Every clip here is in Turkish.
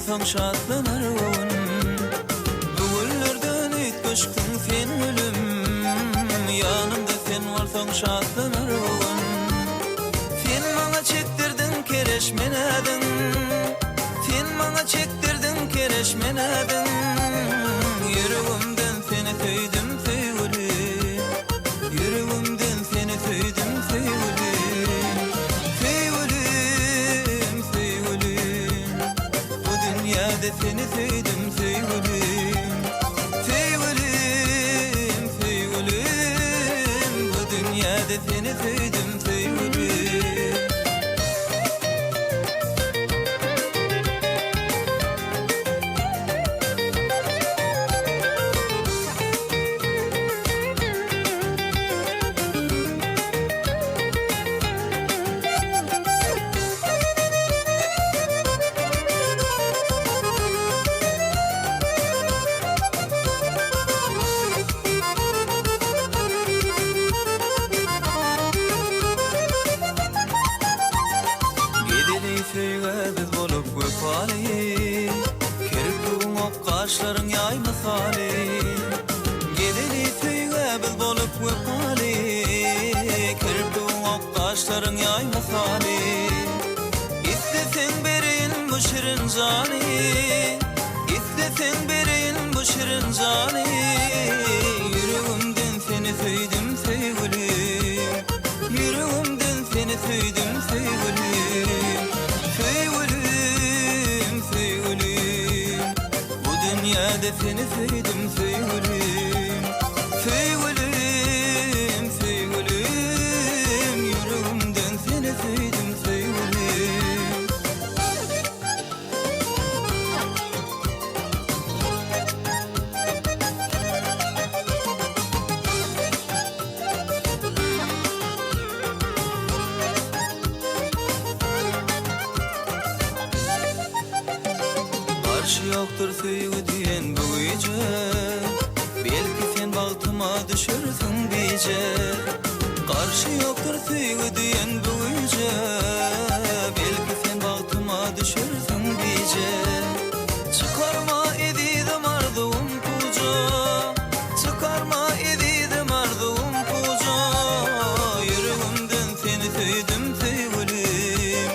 bolsaň şadlanaryn. Bugünlerden ötköşkün sen ölüm, yanımda sen bolsaň şadlanaryn. Sen maňa çektirdin kereşmenedin, sen maňa çektirdin kereşmenedin. Yüreğimden seni söýdüm sevgilim, yüreğimden seni söýdüm sevgilim. Sevgilim, sevgilim, bu dünyada seni söýdüm sevgilim. Sevgilim, sevgilim, bu dünyada seni söýdüm sevgilim. Biz bolup göpali, kirpigin ok kaşlaryň ýaýmasali. Gedeli söýge biz bolup göpali, kirpigin ok kaşlaryň ýaýmasali. İsteseň berin bu şirin jany, isteseň berin bu şirin jany. Yüreğimden seni söýdüm sevgilim, yüreğimden seni söýdüm sevgilim. Sevgilim, sevgilim, bu dünyada seni söýdüm sevgilim. Sevgilim, sevgilim, yüreğimden seni söýdüm sevgilim. Karşı yoktur söýgü diýen bu gece, belki sen bagtyma düşürsün bize. Karşı yoktur söýgü diýen bu gece, belki sen bagtyma düşürsün bize. Çıkarma edidim arzuum puja, çıkarma edidim arzuum puja. Yüreğimden seni söýdüm sevgilim,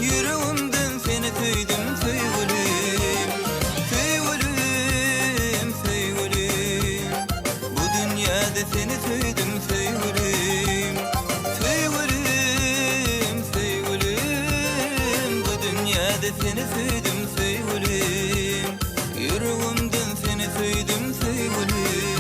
yüreğimden seni söýdüm sevgilim. Seni söýdüm sevgilim, sevgilim, sevgilim, bu dünyada seni söýdüm sevgilim. Yüreğimden seni söýdüm sevgilim.